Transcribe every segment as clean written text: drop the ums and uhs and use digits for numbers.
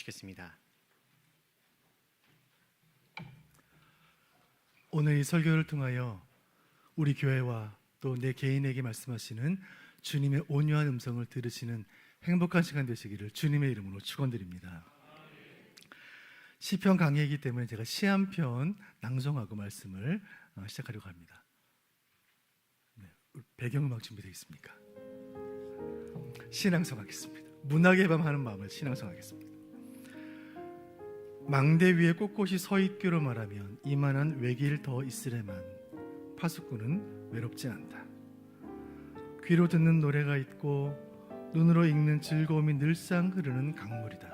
나누시겠습니다. 오늘 이 설교를 통하여 우리 교회와 또 내 개인에게 말씀하시는 주님의 온유한 음성을 들으시는 행복한 시간 되시기를 주님의 이름으로 축원드립니다. 시편 강의이기 때문에 제가 시 한 편 낭송하고 말씀을 시작하려고 합니다. 배경음악 준비되어 있습니까? 신앙송하겠습니다. 문학의 밤 하는 마음을 신앙송하겠습니다. 망대 위에 꼿꼿이 서 있기로 말하면 이만한 외길 더 있으래만 파수꾼은 외롭지 않다. 귀로 듣는 노래가 있고 눈으로 읽는 즐거움이 늘상 흐르는 강물이다.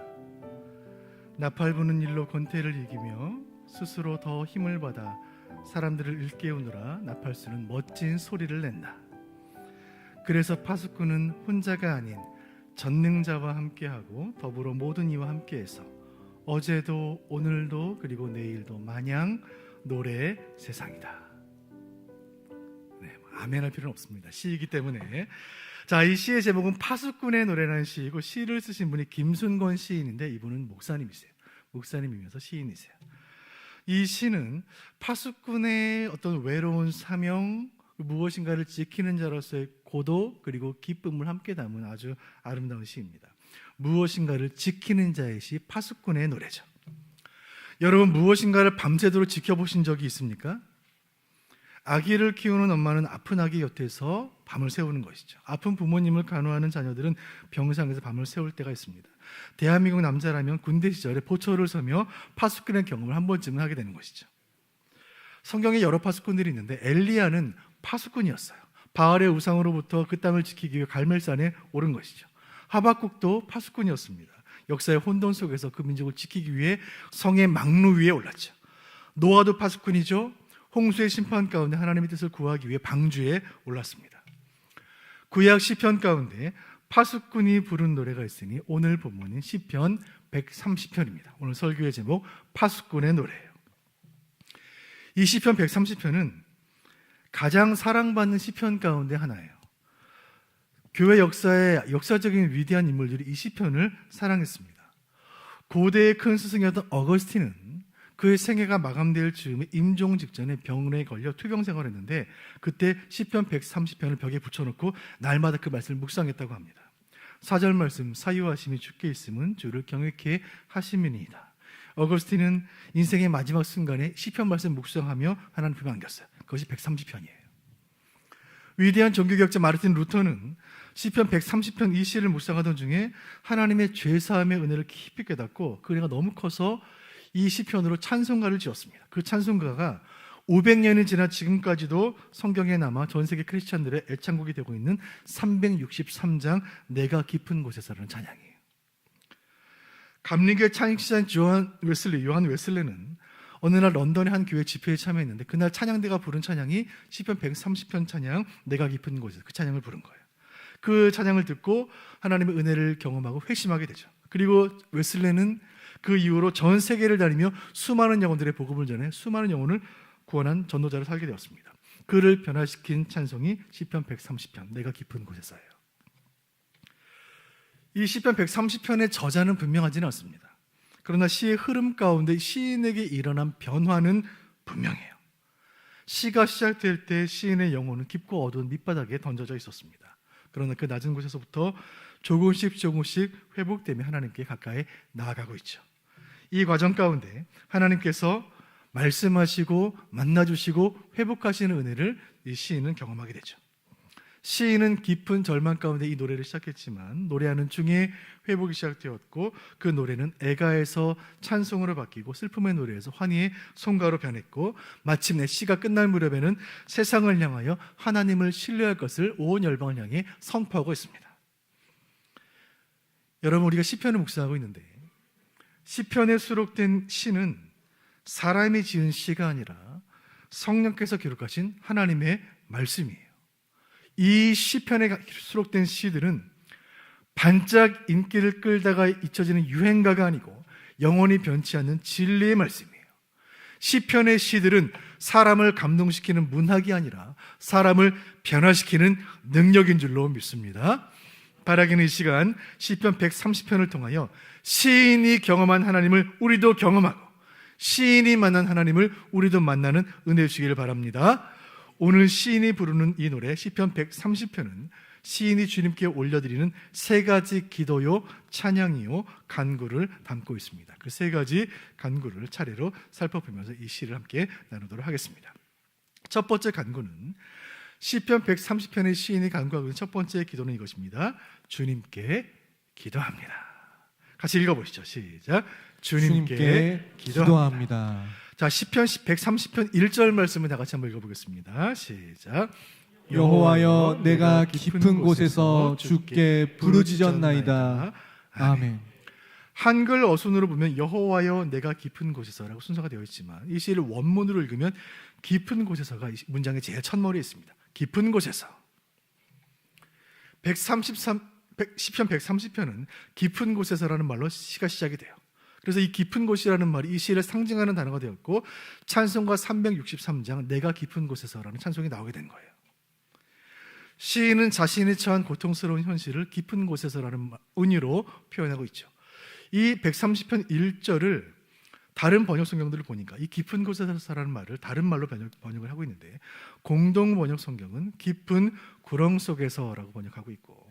나팔 부는 일로 권태를 이기며 스스로 더 힘을 받아 사람들을 일깨우느라 나팔수는 멋진 소리를 낸다. 그래서 파수꾼은 혼자가 아닌 전능자와 함께하고 더불어 모든 이와 함께해서 어제도 오늘도 그리고 내일도 마냥 노래의 세상이다. 아멘 할 필요는 없습니다. 시이기 때문에. 자, 이 시의 제목은 파수꾼의 노래라는 시이고 시를 쓰신 분이 김순권 시인인데 이분은 목사님이세요. 목사님이면서 시인이세요. 이 시는 파수꾼의 어떤 외로운 사명, 무엇인가를 지키는 자로서의 고도 그리고 기쁨을 함께 담은 아주 아름다운 시입니다. 무엇인가를 지키는 자의 시, 파수꾼의 노래죠. 여러분, 무엇인가를 밤새도록 지켜보신 적이 있습니까? 아기를 키우는 엄마는 아픈 아기 곁에서 밤을 새우는 것이죠. 아픈 부모님을 간호하는 자녀들은 병상에서 밤을 새울 때가 있습니다. 대한민국 남자라면 군대 시절에 보초를 서며 파수꾼의 경험을 한 번쯤은 하게 되는 것이죠. 성경에 여러 파수꾼들이 있는데 엘리야는 파수꾼이었어요. 바알의 우상으로부터 그 땅을 지키기 위해 갈멜산에 오른 것이죠. 하박국도 파수꾼이었습니다. 역사의 혼돈 속에서 그 민족을 지키기 위해 성의 망루 위에 올랐죠. 노아도 파수꾼이죠. 홍수의 심판 가운데 하나님의 뜻을 구하기 위해 방주에 올랐습니다. 구약 시편 가운데 파수꾼이 부른 노래가 있으니 오늘 본문인 시편 130편입니다. 오늘 설교의 제목 파수꾼의 노래예요. 이 시편 130편은 가장 사랑받는 시편 가운데 하나예요. 교회 역사의 역사적인 위대한 인물들이 이 시편을 사랑했습니다. 고대의 큰 스승이었던 어거스틴은 그의 생애가 마감될 즈음에 임종 직전에 병에 걸려 투병 생활을 했는데 그때 시편 130편을 벽에 붙여놓고 날마다 그 말씀을 묵상했다고 합니다. 4절 말씀, 사유하심이 주께 있음은 주를 경외케 하심이니이다. 어거스틴은 인생의 마지막 순간에 시편 말씀 묵상하며 하나님 품에 안겼어요. 그것이 130편이에요. 위대한 종교개혁자 마르틴 루터는 시편 130편 이 시를 묵상하던 중에 하나님의 죄사함의 은혜를 깊이 깨닫고 그 은혜가 너무 커서 이 시편으로 찬송가를 지었습니다. 그 찬송가가 500년이 지나 지금까지도 성경에 남아 전 세계 크리스찬들의 애창곡이 되고 있는 363장 내가 깊은 곳에서라는 찬양이에요. 감리교의 창립자인 요한 웨슬레는 어느 날 런던의 한 교회 집회에 참여했는데 그날 찬양대가 부른 찬양이 시편 130편 찬양 내가 깊은 곳에서 그 찬양을 부른 거예요. 그 찬양을 듣고 하나님의 은혜를 경험하고 회심하게 되죠. 그리고 웨슬레는 그 이후로 전 세계를 다니며 수많은 영혼들의 복음을 전해 수많은 영혼을 구원한 전도자를 살게 되었습니다. 그를 변화시킨 찬송이 시편 130편 내가 깊은 곳에서예요. 이 시편 130편의 저자는 분명하지는 않습니다. 그러나 시의 흐름 가운데 시인에게 일어난 변화는 분명해요. 시가 시작될 때 시인의 영혼은 깊고 어두운 밑바닥에 던져져 있었습니다. 그러나 그 낮은 곳에서부터 조금씩 회복되며 하나님께 가까이 나아가고 있죠. 이 과정 가운데 하나님께서 말씀하시고 만나주시고 회복하시는 은혜를 이 시인은 경험하게 되죠. 시인은 깊은 절망 가운데 이 노래를 시작했지만 노래하는 중에 회복이 시작되었고 그 노래는 애가에서 찬송으로 바뀌고 슬픔의 노래에서 환희의 송가로 변했고 마침내 시가 끝날 무렵에는 세상을 향하여 하나님을 신뢰할 것을 온 열방을 향해 선포하고 있습니다. 여러분, 우리가 시편을 묵상하고 있는데 시편에 수록된 시는 사람이 지은 시가 아니라 성령께서 기록하신 하나님의 말씀이에요. 이 시편에 수록된 시들은 반짝 인기를 끌다가 잊혀지는 유행가가 아니고 영원히 변치 않는 진리의 말씀이에요. 시편의 시들은 사람을 감동시키는 문학이 아니라 사람을 변화시키는 능력인 줄로 믿습니다. 바라기는 이 시간 시편 130편을 통하여 시인이 경험한 하나님을 우리도 경험하고 시인이 만난 하나님을 우리도 만나는 은혜 주시기를 바랍니다. 오늘 시인이 부르는 이 노래 시편 130편은 시인이 주님께 올려드리는 세 가지 기도요, 찬양이요, 간구를 담고 있습니다. 그 세 가지 간구를 차례로 살펴보면서 이 시를 함께 나누도록 하겠습니다. 첫 번째 간구는 시편 130편의 시인이 간구하고 있는 첫 번째 기도는 이것입니다. 주님께 기도합니다. 같이 읽어보시죠. 시작. 주님께 기도합니다. 자, 시편 130편 1절 말씀을 다 같이 한번 읽어보겠습니다. 시작. 여호와여, 내가 깊은 곳에서 주께 부르짖었나이다. 아멘. 한글 어순으로 보면 여호와여 내가 깊은 곳에서라고 순서가 되어 있지만 이 시를 원문으로 읽으면 깊은 곳에서가 이 문장의 제일 첫머리에 있습니다. 깊은 곳에서. 시편 130편은 깊은 곳에서라는 말로 시가 시작이 돼요. 그래서 이 깊은 곳이라는 말이 이 시를 상징하는 단어가 되었고 찬송가 363장 내가 깊은 곳에서라는 찬송이 나오게 된 거예요. 시인은 자신이 처한 고통스러운 현실을 깊은 곳에서라는 은유로 표현하고 있죠. 이 130편 1절을 다른 번역 성경들을 보니까 이 깊은 곳에서라는 말을 다른 말로 번역을 하고 있는데 공동 번역 성경은 깊은 구렁 속에서라고 번역하고 있고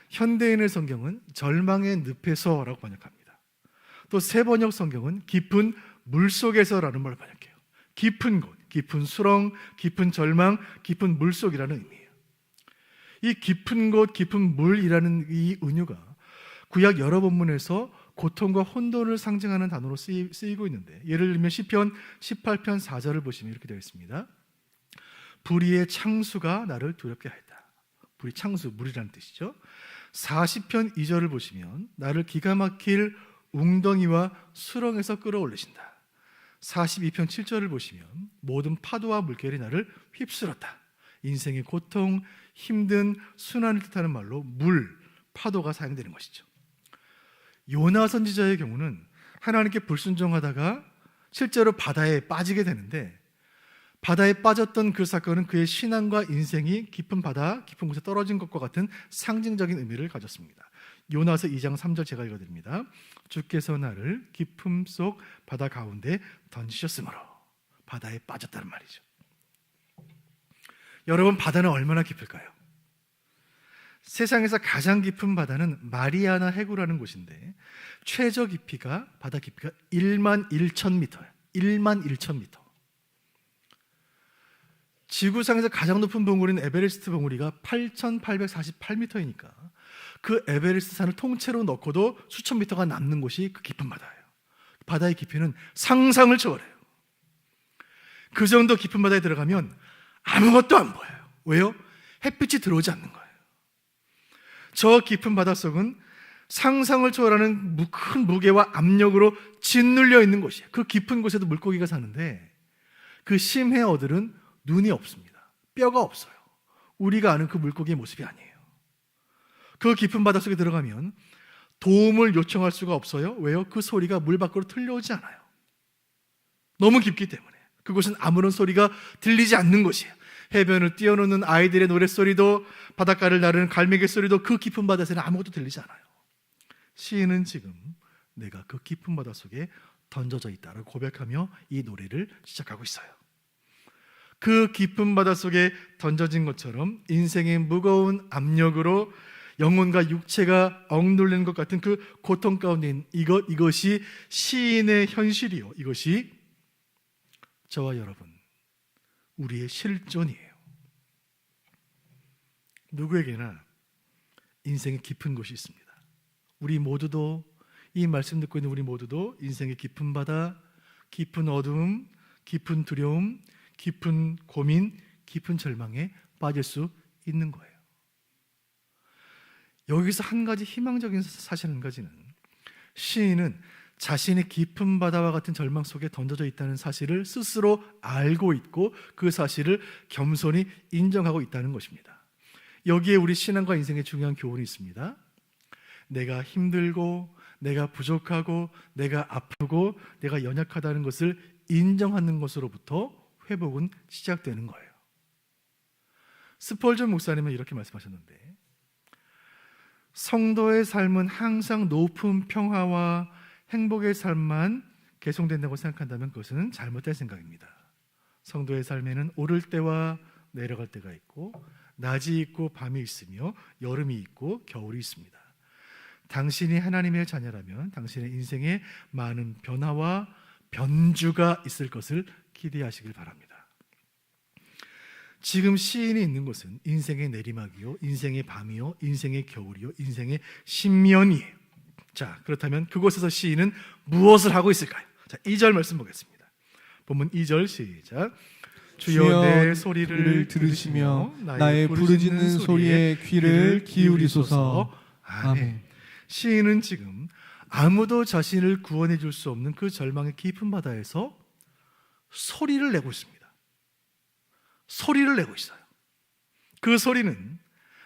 현대인의 성경은 절망의 늪에서라고 번역합니다. 또 새 번역 성경은 깊은 물 속에서라는 말을 번역해요. 깊은 곳, 깊은 수렁, 깊은 절망, 깊은 물 속이라는 의미예요. 이 깊은 곳, 깊은 물이라는 이 은유가 구약 여러 본문에서 고통과 혼돈을 상징하는 단어로 쓰이고 있는데 예를 들면 시편 18편 4절을 보시면 이렇게 되어 있습니다. 불의의 창수가 나를 두렵게 하였다. 불의 창수, 물이라는 뜻이죠. 40편 2절을 보시면 나를 기가 막힐 웅덩이와 수렁에서 끌어올리신다. 42편 7절을 보시면 모든 파도와 물결이 나를 휩쓸었다. 인생의 고통, 힘든 순환을 뜻하는 말로 물, 파도가 사용되는 것이죠. 요나 선지자의 경우는 하나님께 불순종하다가 실제로 바다에 빠지게 되는데 바다에 빠졌던 그 사건은 그의 신앙과 인생이 깊은 바다, 깊은 곳에 떨어진 것과 같은 상징적인 의미를 가졌습니다. 요나서 2장 3절 제가 읽어드립니다. 주께서 나를 깊음 속 바다 가운데 던지셨으므로 바다에 빠졌다는 말이죠. 여러분, 바다는 얼마나 깊을까요? 세상에서 가장 깊은 바다는 마리아나 해구라는 곳인데 최저 깊이가 바다 깊이가 1만 1,000m예요. 1만 1,000m. 지구상에서 가장 높은 봉우리는 에베레스트 봉우리가 8,848m이니까 그 에베레스트 산을 통째로 넣고도 수천 미터가 남는 곳이 그 깊은 바다예요. 바다의 깊이는 상상을 초월해요. 그 정도 깊은 바다에 들어가면 아무것도 안 보여요. 왜요? 햇빛이 들어오지 않는 거예요. 저 깊은 바닷속은 상상을 초월하는 큰 무게와 압력으로 짓눌려 있는 곳이에요. 그 깊은 곳에도 물고기가 사는데 그 심해어들은 눈이 없습니다. 뼈가 없어요. 우리가 아는 그 물고기의 모습이 아니에요. 그 깊은 바닷속에 들어가면 도움을 요청할 수가 없어요. 왜요? 그 소리가 물 밖으로 들려오지 않아요. 너무 깊기 때문에. 그곳은 아무런 소리가 들리지 않는 곳이에요. 해변을 뛰어노는 아이들의 노랫소리도 바닷가를 나르는 갈매기 소리도 그 깊은 바다에서는 아무것도 들리지 않아요. 시인은 지금 내가 그 깊은 바다 속에 던져져 있다라고 고백하며 이 노래를 시작하고 있어요. 그 깊은 바다 속에 던져진 것처럼 인생의 무거운 압력으로 영혼과 육체가 억눌리는 것 같은 그 고통 가운데 있는 이것이 시인의 현실이요. 이것이 저와 여러분, 우리의 실존이에요. 누구에게나 인생의 깊은 곳이 있습니다. 우리 모두도, 이 말씀 듣고 있는 우리 모두도 인생의 깊은 바다, 깊은 어두움, 깊은 두려움, 깊은 고민, 깊은 절망에 빠질 수 있는 거예요. 여기서 한 가지 희망적인 사실 한 가지는 시인은 자신의 깊은 바다와 같은 절망 속에 던져져 있다는 사실을 스스로 알고 있고 그 사실을 겸손히 인정하고 있다는 것입니다. 여기에 우리 신앙과 인생의 중요한 교훈이 있습니다. 내가 힘들고 내가 부족하고 내가 아프고 내가 연약하다는 것을 인정하는 것으로부터 회복은 시작되는 거예요. 스펄전 목사님은 이렇게 말씀하셨는데 성도의 삶은 항상 높은 평화와 행복의 삶만 계속된다고 생각한다면 그것은 잘못된 생각입니다. 성도의 삶에는 오를 때와 내려갈 때가 있고 낮이 있고 밤이 있으며 여름이 있고 겨울이 있습니다. 당신이 하나님의 자녀라면 당신의 인생에 많은 변화와 변주가 있을 것을 기대하시길 바랍니다. 지금 시인이 있는 곳은 인생의 내리막이요, 인생의 밤이요, 인생의 겨울이요, 인생의 신면이에요. 자, 그렇다면 그곳에서 시인은 무엇을 하고 있을까요? 자, 2절 말씀 보겠습니다. 본문 2절 시작. 주여 내 소리를 들으시며 나의 부르짖는 소리에 귀를 기울이소서. 아멘. 시인은 지금 아무도 자신을 구원해 줄 수 없는 그 절망의 깊은 바다에서 소리를 내고 있습니다. 소리를 내고 있어요. 그 소리는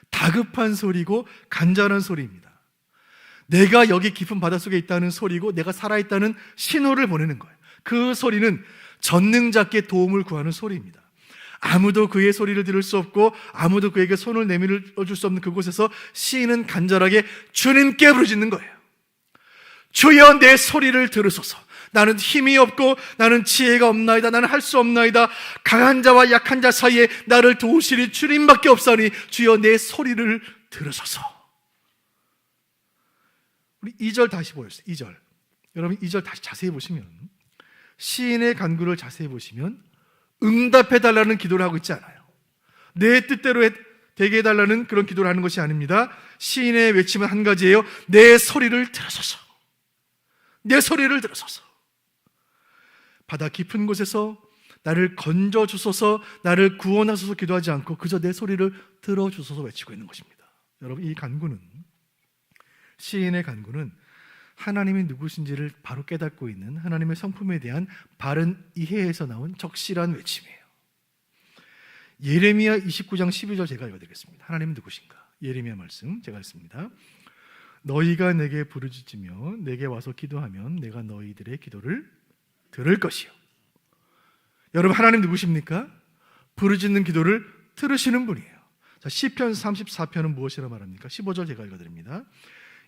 다급한 소리고 간절한 소리입니다. 내가 여기 깊은 바닷속에 있다는 소리고 내가 살아있다는 신호를 보내는 거예요. 그 소리는 전능자께 도움을 구하는 소리입니다. 아무도 그의 소리를 들을 수 없고 아무도 그에게 손을 내밀어 줄 수 없는 그곳에서 시인은 간절하게 주님께 부르짖는 거예요. 주여 내 소리를 들으소서. 나는 힘이 없고 나는 지혜가 없나이다. 나는 할 수 없나이다. 강한 자와 약한 자 사이에 나를 도우시리 주님밖에 없사니 주여 내 소리를 들으소서. 우리 2절 다시 보였어요. 2절. 여러분 2절 다시 자세히 보시면 시인의 간구를 자세히 보시면 응답해달라는 기도를 하고 있지 않아요. 내 뜻대로 되게 해달라는 그런 기도를 하는 것이 아닙니다. 시인의 외침은 한 가지예요. 내 소리를 들으소서. 내 소리를 들으소서. 바다 깊은 곳에서 나를 건져주소서, 나를 구원하소서 기도하지 않고 그저 내 소리를 들어주소서 외치고 있는 것입니다. 여러분 이 간구는, 시인의 간구는 하나님이 누구신지를 바로 깨닫고 있는 하나님의 성품에 대한 바른 이해에서 나온 적실한 외침이에요. 예레미야 29장 12절 제가 읽어드리겠습니다. 하나님은 누구신가? 예레미야 말씀 제가 읽습니다. 너희가 내게 부르짖으며 내게 와서 기도하면 내가 너희들의 기도를 들을 것이요. 여러분 하나님 누구십니까? 부르짖는 기도를 들으시는 분이에요. 자, 시편 34편은 무엇이라 말합니까? 15절 제가 읽어드립니다.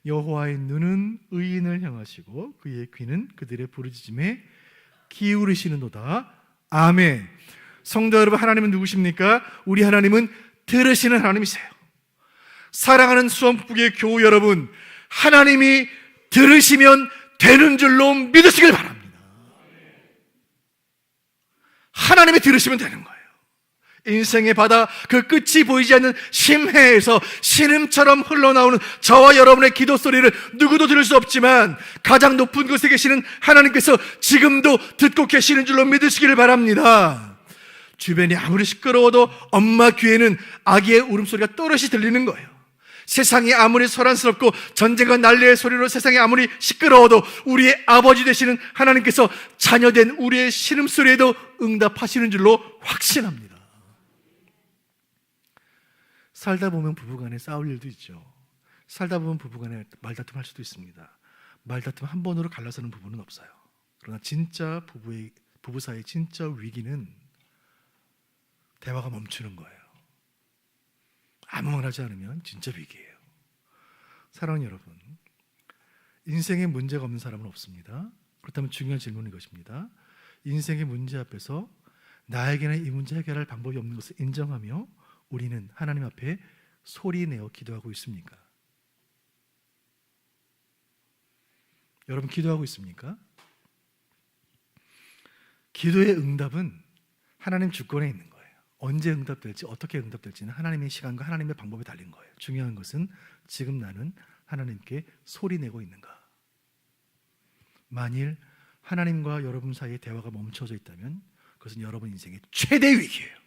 여호와의 눈은 의인을 향하시고 그의 귀는 그들의 부르짖음에 기울이시는도다. 아멘. 성도 여러분, 하나님은 누구십니까? 우리 하나님은 들으시는 하나님이세요. 사랑하는 수원국의 교우 여러분, 하나님이 들으시면 되는 줄로 믿으시길 바랍니다. 하나님이 들으시면 되는 거예요. 인생의 바다 그 끝이 보이지 않는 심해에서 신음처럼 흘러나오는 저와 여러분의 기도 소리를 누구도 들을 수 없지만 가장 높은 곳에 계시는 하나님께서 지금도 듣고 계시는 줄로 믿으시기를 바랍니다. 주변이 아무리 시끄러워도 엄마 귀에는 아기의 울음소리가 또렷이 들리는 거예요. 세상이 아무리 소란스럽고 전쟁과 난리의 소리로 세상이 아무리 시끄러워도 우리의 아버지 되시는 하나님께서 자녀된 우리의 신음소리에도 응답하시는 줄로 확신합니다. 살다 보면 부부간에 싸울 일도 있죠. 살다 보면 부부간에 말다툼 할 수도 있습니다. 말다툼 한 번으로 갈라서는 부부는 없어요. 그러나 진짜 부부 사이의 진짜 위기는 대화가 멈추는 거예요. 아무 말 하지 않으면 진짜 위기예요. 사랑하는 여러분, 인생에 문제가 없는 사람은 없습니다. 그렇다면 중요한 질문은 이것입니다. 인생의 문제 앞에서 나에게는 이 문제 해결할 방법이 없는 것을 인정하며 우리는 하나님 앞에 소리내어 기도하고 있습니까? 여러분 기도하고 있습니까? 기도의 응답은 하나님 주권에 있는 거예요. 언제 응답될지 어떻게 응답될지는 하나님의 시간과 하나님의 방법에 달린 거예요. 중요한 것은 지금 나는 하나님께 소리내고 있는가. 만일 하나님과 여러분 사이에 대화가 멈춰져 있다면 그것은 여러분 인생의 최대 위기예요.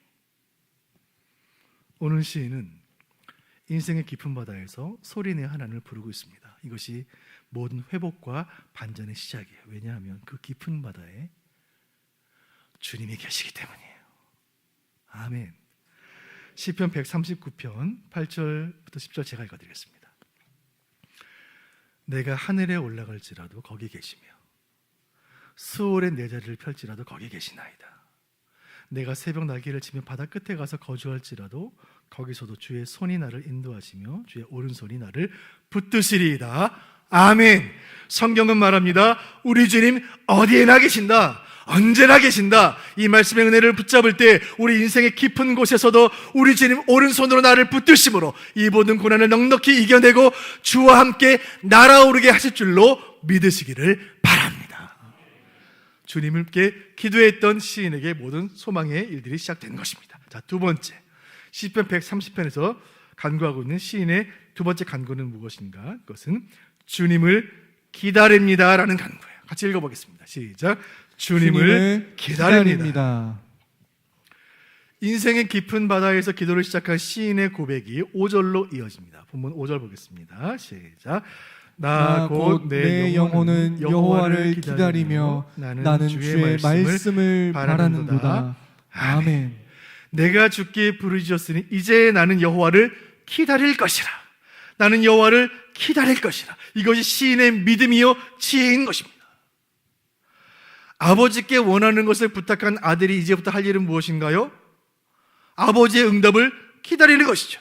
오늘 시인은 인생의 깊은 바다에서 소리내어 하나님을 부르고 있습니다. 이것이 모든 회복과 반전의 시작이에요. 왜냐하면 그 깊은 바다에 주님이 계시기 때문이에요. 아멘. 시편 139편 8절부터 10절 제가 읽어드리겠습니다. 내가 하늘에 올라갈지라도 거기 계시며 수월의 내 자리를 펼지라도 거기 계시나이다. 내가 새벽 날개를 치며 바다 끝에 가서 거주할지라도 거기서도 주의 손이 나를 인도하시며 주의 오른손이 나를 붙드시리이다. 아멘. 성경은 말합니다. 우리 주님 어디에나 계신다. 언제나 계신다. 이 말씀의 은혜를 붙잡을 때 우리 인생의 깊은 곳에서도 우리 주님 오른손으로 나를 붙드심으로 이 모든 고난을 넉넉히 이겨내고 주와 함께 날아오르게 하실 줄로 믿으시기를 바랍니다. 주님께 기도했던 시인에게 모든 소망의 일들이 시작된 것입니다. 자, 두 번째, 시편 130편에서 간구하고 있는 시인의 두 번째 간구는 무엇인가? 그것은 주님을 기다립니다라는 간구예요. 같이 읽어보겠습니다. 시작. 주님을 기다립니다. 인생의 깊은 바다에서 기도를 시작한 시인의 고백이 5절로 이어집니다. 본문 5절 보겠습니다. 시작. 나 곧 내 영혼은 여호와를 기다리며 나는 주의 말씀을 바라는도다. 아멘. 내가 주께 부르짖었으니 이제 나는 여호와를 기다릴 것이라. 나는 여호와를 기다릴 것이라. 이것이 시인의 믿음이요 지혜인 것입니다. 아버지께 원하는 것을 부탁한 아들이 이제부터 할 일은 무엇인가요? 아버지의 응답을 기다리는 것이죠.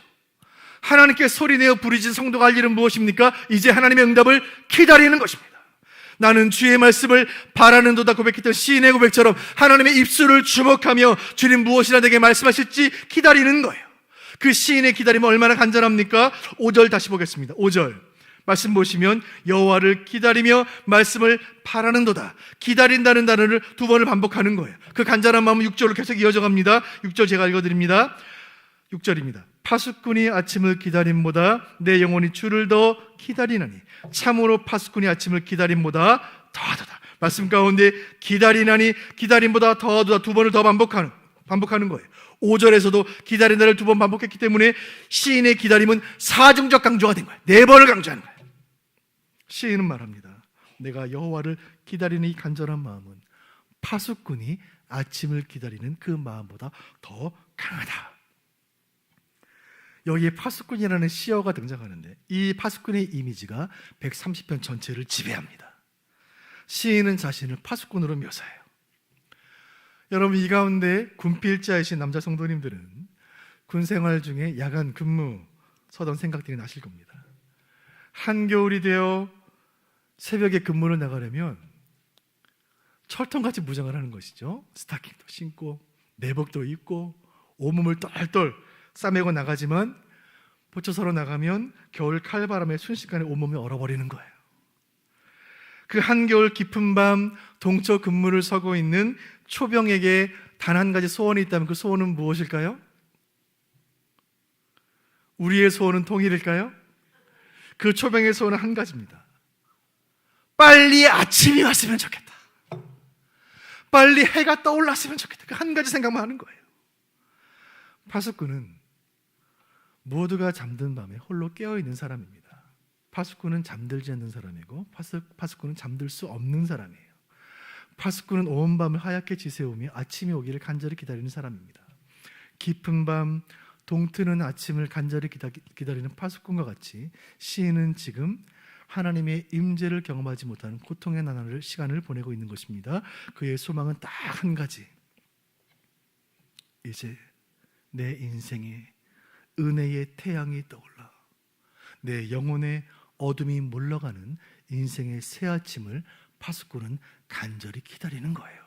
하나님께 소리내어 부르짖은 성도가 할 일은 무엇입니까? 이제 하나님의 응답을 기다리는 것입니다. 나는 주의 말씀을 바라는도다 고백했던 시인의 고백처럼 하나님의 입술을 주목하며 주님 무엇이나 내게 말씀하실지 기다리는 거예요. 그 시인의 기다림은 얼마나 간절합니까? 5절 다시 보겠습니다. 5절 말씀 보시면 여호와를 기다리며 말씀을 바라는도다. 기다린다는 단어를 두 번을 반복하는 거예요. 그 간절한 마음은 6절로 계속 이어져 갑니다. 6절 제가 읽어드립니다. 6절입니다. 파수꾼이 아침을 기다림보다 내 영혼이 주를 더 기다리나니 참으로 파수꾼이 아침을 기다림보다 더하도다. 말씀 가운데 기다리나니 기다림보다 더하도다 두 번을 더 반복하는 거예요. 5절에서도 기다린다를 두 번 반복했기 때문에 시인의 기다림은 사중적 강조가 된 거예요. 네 번을 강조하는 거예요. 시인은 말합니다. 내가 여호와를 기다리는 이 간절한 마음은 파수꾼이 아침을 기다리는 그 마음보다 더 강하다. 여기에 파수꾼이라는 시어가 등장하는데 이 파수꾼의 이미지가 130편 전체를 지배합니다. 시인은 자신을 파수꾼으로 묘사해요. 여러분, 이 가운데 군필자이신 남자 성도님들은 군 생활 중에 야간 근무 서던 생각들이 나실 겁니다. 한겨울이 되어 새벽에 근무를 나가려면 철통같이 무장을 하는 것이죠. 스타킹도 신고 내복도 입고 온몸을 똘똘 싸매고 나가지만 보초서로 나가면 겨울 칼바람에 순식간에 온몸이 얼어버리는 거예요. 그 한겨울 깊은 밤 동처 근무를 서고 있는 초병에게 단 한 가지 소원이 있다면 그 소원은 무엇일까요? 우리의 소원은 통일일까요? 그 초병의 소원은 한 가지입니다. 빨리 아침이 왔으면 좋겠다. 빨리 해가 떠올랐으면 좋겠다. 그 한 가지 생각만 하는 거예요. 파수꾼은 모두가 잠든 밤에 홀로 깨어있는 사람입니다. 파수꾼은 잠들지 않는 사람이고 파수꾼은 잠들 수 없는 사람이에요. 파수꾼은 온 밤을 하얗게 지새우며 아침이 오기를 간절히 기다리는 사람입니다. 깊은 밤 동트는 아침을 간절히 기다리는 파수꾼과 같이 시인은 지금 하나님의 임재를 경험하지 못하는 고통의 나날을 시간을 보내고 있는 것입니다. 그의 소망은 딱 한 가지. 이제 내 인생에 은혜의 태양이 떠올라 내 영혼의 어둠이 물러가는 인생의 새 아침을 파수꾼은 간절히 기다리는 거예요.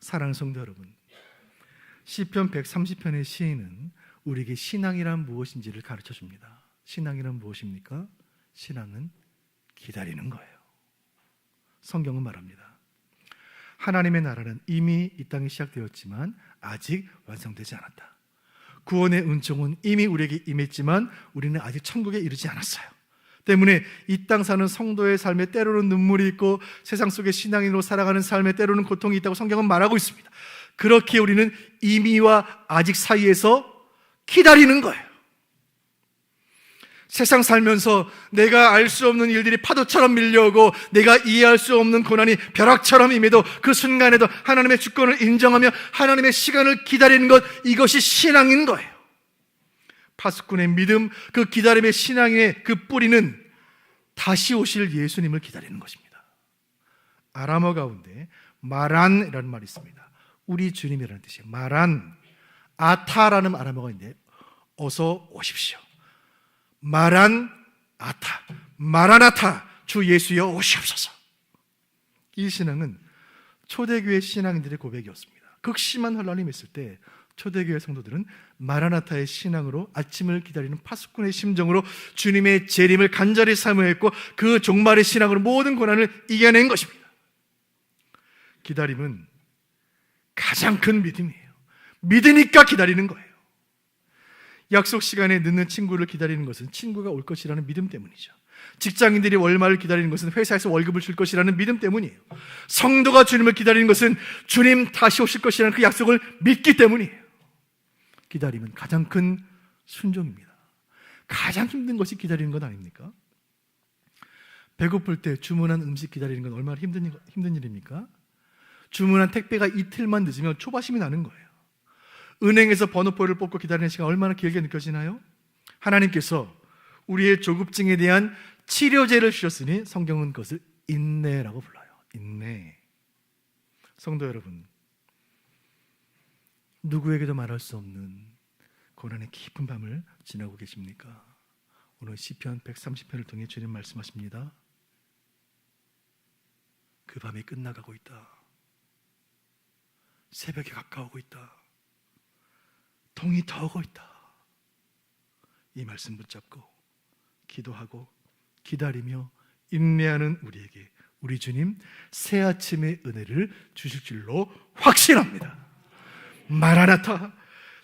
사랑하는 성도 여러분, 시편 130편의 시인은 우리에게 신앙이란 무엇인지를 가르쳐 줍니다. 신앙이란 무엇입니까? 신앙은 기다리는 거예요. 성경은 말합니다. 하나님의 나라는 이미 이 땅에 시작되었지만 아직 완성되지 않았다. 구원의 은총은 이미 우리에게 임했지만 우리는 아직 천국에 이르지 않았어요. 때문에 이 땅 사는 성도의 삶에 때로는 눈물이 있고 세상 속의 신앙인으로 살아가는 삶에 때로는 고통이 있다고 성경은 말하고 있습니다. 그렇게 우리는 이미와 아직 사이에서 기다리는 거예요. 세상 살면서 내가 알 수 없는 일들이 파도처럼 밀려오고 내가 이해할 수 없는 고난이 벼락처럼 임해도 그 순간에도 하나님의 주권을 인정하며 하나님의 시간을 기다리는 것, 이것이 신앙인 거예요. 파수꾼의 믿음, 그 기다림의 신앙의 그 뿌리는 다시 오실 예수님을 기다리는 것입니다. 아람어 가운데 마란이라는 말이 있습니다. 우리 주님이라는 뜻이에요. 마란 아타라는 아람어가 있는데 어서 오십시오. 마란 아타, 마라나타, 주 예수여 오시옵소서. 이 신앙은 초대교회 신앙인들의 고백이었습니다. 극심한 혼란이 있을 때 초대교회 성도들은 마라나타의 신앙으로 아침을 기다리는 파수꾼의 심정으로 주님의 재림을 간절히 사모했고 그 종말의 신앙으로 모든 고난을 이겨낸 것입니다. 기다림은 가장 큰 믿음이에요. 믿으니까 기다리는 거예요. 약속 시간에 늦는 친구를 기다리는 것은 친구가 올 것이라는 믿음 때문이죠. 직장인들이 월말을 기다리는 것은 회사에서 월급을 줄 것이라는 믿음 때문이에요. 성도가 주님을 기다리는 것은 주님 다시 오실 것이라는 그 약속을 믿기 때문이에요. 기다림은 가장 큰 순종입니다. 가장 힘든 것이 기다리는 것 아닙니까? 배고플 때 주문한 음식 기다리는 건 얼마나 힘든 일입니까? 주문한 택배가 이틀만 늦으면 초바심이 나는 거예요. 은행에서 번호표를 뽑고 기다리는 시간 얼마나 길게 느껴지나요? 하나님께서 우리의 조급증에 대한 치료제를 주셨으니 성경은 그것을 인내라고 불러요. 인내. 성도 여러분, 누구에게도 말할 수 없는 고난의 깊은 밤을 지나고 계십니까? 오늘 시편 130편을 통해 주님 말씀하십니다. 그 밤이 끝나가고 있다. 새벽이 가까우고 있다. 동이 더우고 있다. 이 말씀 붙잡고 기도하고 기다리며 인내하는 우리에게 우리 주님 새 아침의 은혜를 주실 줄로 확신합니다. 마라나타,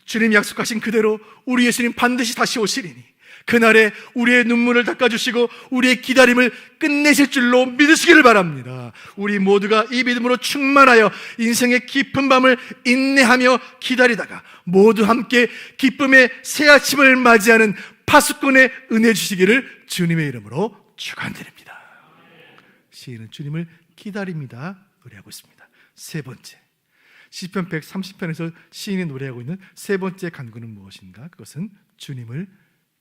주님 약속하신 그대로 우리 예수님 반드시 다시 오시리니 그날에 우리의 눈물을 닦아주시고 우리의 기다림을 끝내실 줄로 믿으시기를 바랍니다. 우리 모두가 이 믿음으로 충만하여 인생의 깊은 밤을 인내하며 기다리다가 모두 함께 기쁨의 새 아침을 맞이하는 파수꾼의 은혜 주시기를 주님의 이름으로 축원드립니다. 시인은 주님을 기다립니다 노래하고 있습니다. 세 번째, 시편 130편에서 시인이 노래하고 있는 세 번째 간구는 무엇인가? 그것은 주님을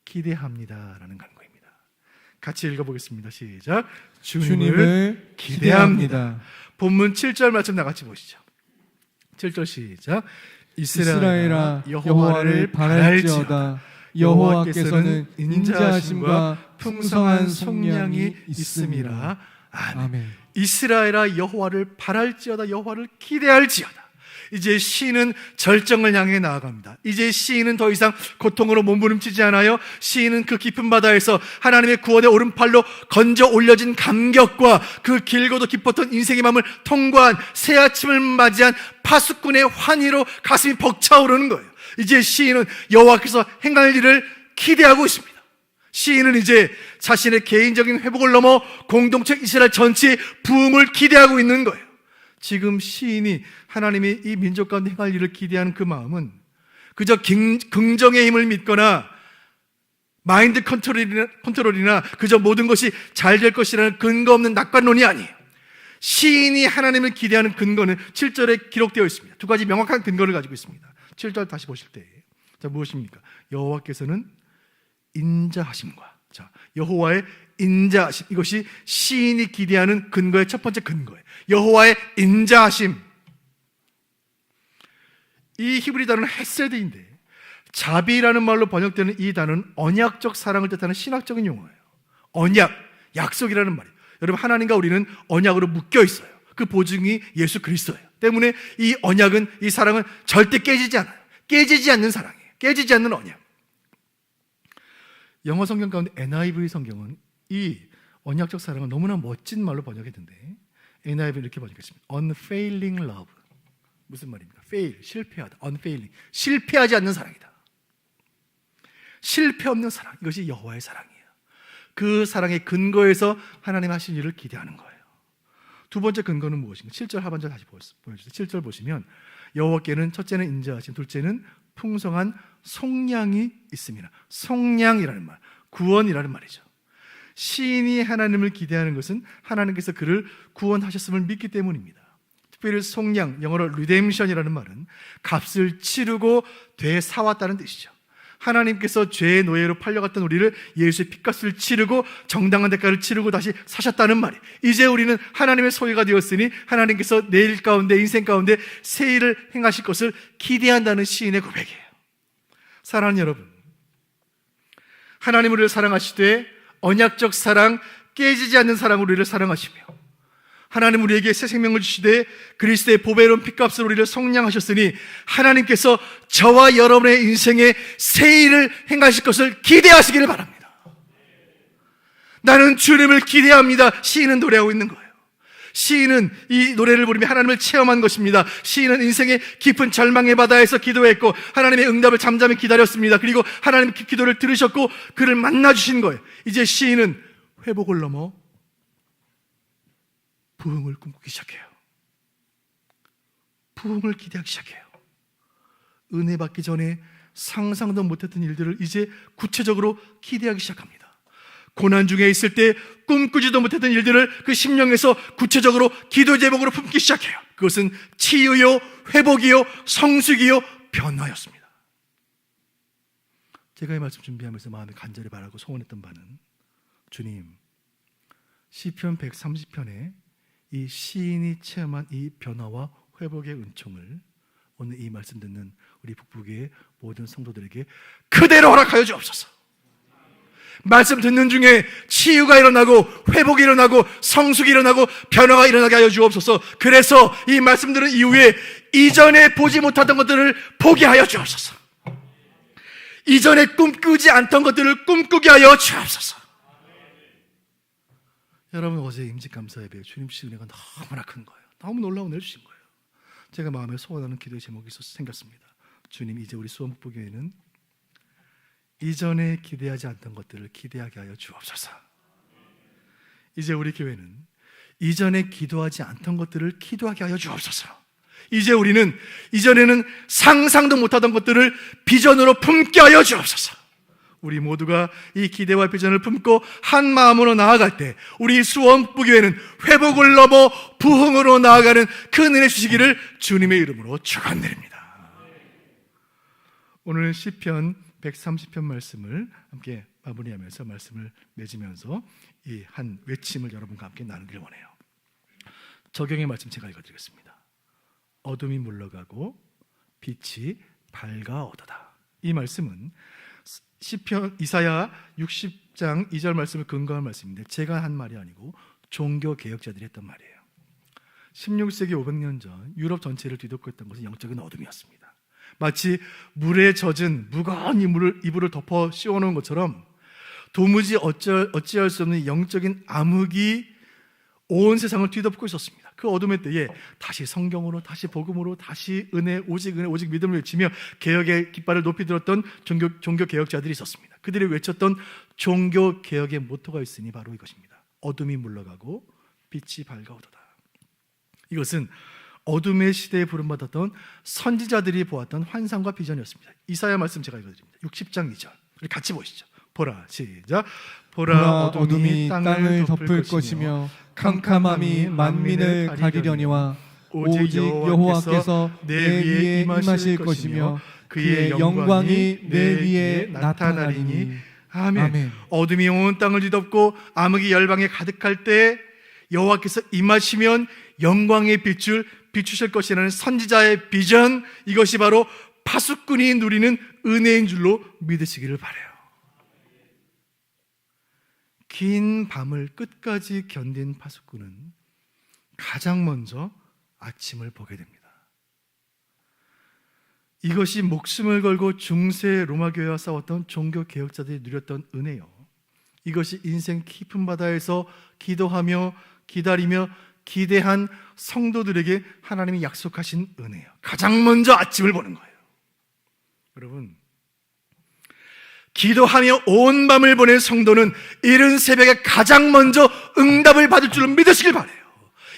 기대합니다라는 간구입니다. 같이 읽어보겠습니다. 시작. 주님을 기대합니다. 본문 7절 말씀 나같이 보시죠. 7절 시작. 이스라엘아 여호와를 바랄지어다. 여호와께서는 인자하심과 풍성한 속량이 있음이라. 아멘. 이스라엘아 여호와를 바랄지어다. 여호와를 기대할지어다. 이제 시인은 절정을 향해 나아갑니다. 이제 시인은 더 이상 고통으로 몸부림치지 않아요. 시인은 그 깊은 바다에서 하나님의 구원의 오른팔로 건져 올려진 감격과 그 길고도 깊었던 인생의 마음을 통과한 새 아침을 맞이한 파수꾼의 환희로 가슴이 벅차오르는 거예요. 이제 시인은 여호와께서 행할 일을 기대하고 있습니다. 시인은 이제 자신의 개인적인 회복을 넘어 공동체 이스라엘 전체의 부흥을 기대하고 있는 거예요. 지금 시인이 하나님이 이 민족 가운데 행할 일을 기대하는 그 마음은 그저 긍정의 힘을 믿거나 마인드 컨트롤이나 그저 모든 것이 잘 될 것이라는 근거 없는 낙관론이 아니에요. 시인이 하나님을 기대하는 근거는 7절에 기록되어 있습니다. 두 가지 명확한 근거를 가지고 있습니다. 7절 다시 보실 때, 자, 무엇입니까? 여호와께서는 인자하심과, 자, 여호와의 인자하심, 이것이 시인이 기대하는 근거의 첫 번째 근거예요. 여호와의 인자하심. 이 히브리 단어는 헤세드인데 자비라는 말로 번역되는 이 단어는 언약적 사랑을 뜻하는 신학적인 용어예요. 언약, 약속이라는 말이에요. 여러분, 하나님과 우리는 언약으로 묶여 있어요. 그 보증이 예수 그리스도예요. 때문에 이 언약은, 이 사랑은 절대 깨지지 않아요. 깨지지 않는 사랑이에요. 깨지지 않는 언약. 영어 성경 가운데 NIV 성경은 이 언약적 사랑을 너무나 멋진 말로 번역했는데 NIV는 이렇게 번역했습니다. Unfailing love. 무슨 말입니까? fail, 실패하다. unfailing, 실패하지 않는 사랑이다. 실패 없는 사랑, 이것이 여호와의 사랑이에요. 그 사랑의 근거에서 하나님 하신 일을 기대하는 거예요. 두 번째 근거는 무엇인가? 7절 하반절 다시 보여주세요. 7절 보시면 여호와께는 첫째는 인자하심, 둘째는 풍성한 속량이 있습니다. 속량이라는 말, 구원이라는 말이죠. 시인이 하나님을 기대하는 것은 하나님께서 그를 구원하셨음을 믿기 때문입니다. 특별히 속량, 영어로 redemption이라는 말은 값을 치르고 되사왔다는 뜻이죠. 하나님께서 죄의 노예로 팔려갔던 우리를 예수의 핏값을 치르고 정당한 대가를 치르고 다시 사셨다는 말이에요. 이제 우리는 하나님의 소유가 되었으니 하나님께서 내일 가운데, 인생 가운데 새 일을 행하실 것을 기대한다는 시인의 고백이에요. 사랑하는 여러분, 하나님 우리를 사랑하시되 언약적 사랑, 깨지지 않는 사랑으로 우리를 사랑하시며 하나님 우리에게 새 생명을 주시되 그리스도의 보배로운 핏값으로 우리를 속량하셨으니 하나님께서 저와 여러분의 인생에 새 일을 행하실 것을 기대하시기를 바랍니다. 나는 주님을 기대합니다. 시인은 노래하고 있는 거예요. 시인은 이 노래를 부르며 하나님을 체험한 것입니다. 시인은 인생의 깊은 절망의 바다에서 기도했고 하나님의 응답을 잠잠히 기다렸습니다. 그리고 하나님 그 기도를 들으셨고 그를 만나주신 거예요. 이제 시인은 회복을 넘어 부흥을 꿈꾸기 시작해요. 부흥을 기대하기 시작해요. 은혜 받기 전에 상상도 못했던 일들을 이제 구체적으로 기대하기 시작합니다. 고난 중에 있을 때 꿈꾸지도 못했던 일들을 그 심령에서 구체적으로 기도 제목으로 품기 시작해요. 그것은 치유요, 회복이요, 성숙이요, 변화였습니다. 제가 이 말씀 준비하면서 마음에 간절히 바라고 소원했던 바는 주님, 시편 130편에 이 시인이 체험한 이 변화와 회복의 은총을 오늘 이 말씀 듣는 우리 북북의 모든 성도들에게 그대로 허락하여 주옵소서. 말씀 듣는 중에 치유가 일어나고 회복이 일어나고 성숙이 일어나고 변화가 일어나게 하여 주옵소서. 그래서 이 말씀 들은 이후에 이전에 보지 못하던 것들을 보게 하여 주옵소서. 이전에 꿈꾸지 않던 것들을 꿈꾸게 하여 주옵소서. 여러분, 어제 임직감사 예배에 주님 주신 은혜가 너무나 큰 거예요. 너무 놀라운 은혜를 주신 거예요. 제가 마음에 소원하는 기도의 제목이 생겼습니다. 주님, 이제 우리 수원북부교회는 이전에 기대하지 않던 것들을 기대하게 하여 주옵소서. 이제 우리 교회는 이전에 기도하지 않던 것들을 기도하게 하여 주옵소서. 이제 우리는 이전에는 상상도 못하던 것들을 비전으로 품게 하여 주옵소서. 우리 모두가 이 기대와 비전을 품고 한 마음으로 나아갈 때 우리 수원북부교회는 회복을 넘어 부흥으로 나아가는 큰 은혜 주시기를 주님의 이름으로 축원드립니다. 오늘은 시편 130편 말씀을 함께 마무리하면서 말씀을 맺으면서 이 한 외침을 여러분과 함께 나누기를 원해요. 적용의 말씀 제가 읽어드리겠습니다. 어둠이 물러가고 빛이 밝아오도다. 이 말씀은 시편 이사야 60장 2절 말씀을 근거한 말씀인데 제가 한 말이 아니고 종교 개혁자들이 했던 말이에요. 16세기 500년 전 유럽 전체를 뒤덮고 있던 것은 영적인 어둠이었습니다. 마치 물에 젖은 무거운 이불을 덮어 씌워놓은 것처럼 도무지 어찌할 수 없는 영적인 암흑이 온 세상을 뒤덮고 있었습니다. 그 어둠의 때에 다시 성경으로, 다시 복음으로, 다시 은혜, 오직 믿음을 외치며 개혁의 깃발을 높이 들었던 종교 개혁자들이 있었습니다. 그들이 외쳤던 종교 개혁의 모토가 있으니 바로 이것입니다. 어둠이 물러가고 빛이 밝아오도다. 이것은 어둠의 시대에 부름받았던 선지자들이 보았던 환상과 비전이었습니다. 이사야 말씀 제가 읽어드립니다. 60장 2절 우리 같이 보시죠. 보라, 시작. 보라, 어둠이 땅을 덮을 것이며 캄캄함이 만민을 가리려니와 오직 여호와께서 내 위에 임하실 것이며 그의 영광이 내 위에 나타나리니. 아멘. 아멘. 어둠이 온 땅을 뒤덮고 암흑이 열방에 가득할 때 여호와께서 임하시면 영광의 빛을 비추실 것이라는 선지자의 비전, 이것이 바로 파수꾼이 누리는 은혜인 줄로 믿으시기를 바라요. 긴 밤을 끝까지 견딘 파수꾼은 가장 먼저 아침을 보게 됩니다. 이것이 목숨을 걸고 중세 로마 교회와 싸웠던 종교 개혁자들이 누렸던 은혜요. 이것이 인생 깊은 바다에서 기도하며 기다리며 기대한 성도들에게 하나님이 약속하신 은혜요. 가장 먼저 아침을 보는 거예요. 여러분, 기도하며 온 밤을 보낸 성도는 이른 새벽에 가장 먼저 응답을 받을 줄로 믿으시길 바라요.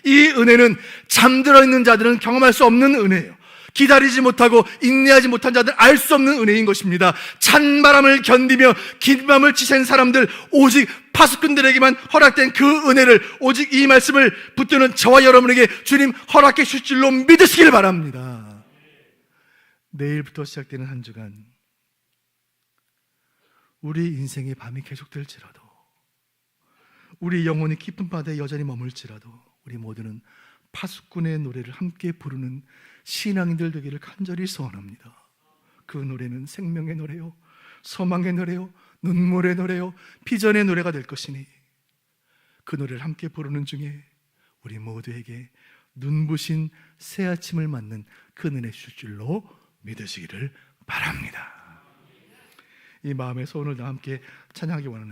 이 은혜는 잠들어 있는 자들은 경험할 수 없는 은혜예요. 기다리지 못하고 인내하지 못한 자들 알 수 없는 은혜인 것입니다. 찬바람을 견디며 긴 밤을 지샌 사람들, 오직 파수꾼들에게만 허락된 그 은혜를, 오직 이 말씀을 붙드는 저와 여러분에게 주님 허락해 주실 줄로 믿으시길 바랍니다. 내일부터 시작되는 한 주간 우리 인생의 밤이 계속될지라도, 우리 영혼이 깊은 바다에 여전히 머물지라도 우리 모두는 파수꾼의 노래를 함께 부르는 신앙인들 되기를 간절히 소원합니다. 그 노래는 생명의 노래요, 소망의 노래요, 눈물의 노래요, 비전의 노래가 될 것이니 그 노래를 함께 부르는 중에 우리 모두에게 눈부신 새 아침을 맞는 그 은혜 주실 줄로 믿으시기를 바랍니다. 이 마음의 소원을 다 함께 찬양하기 원하는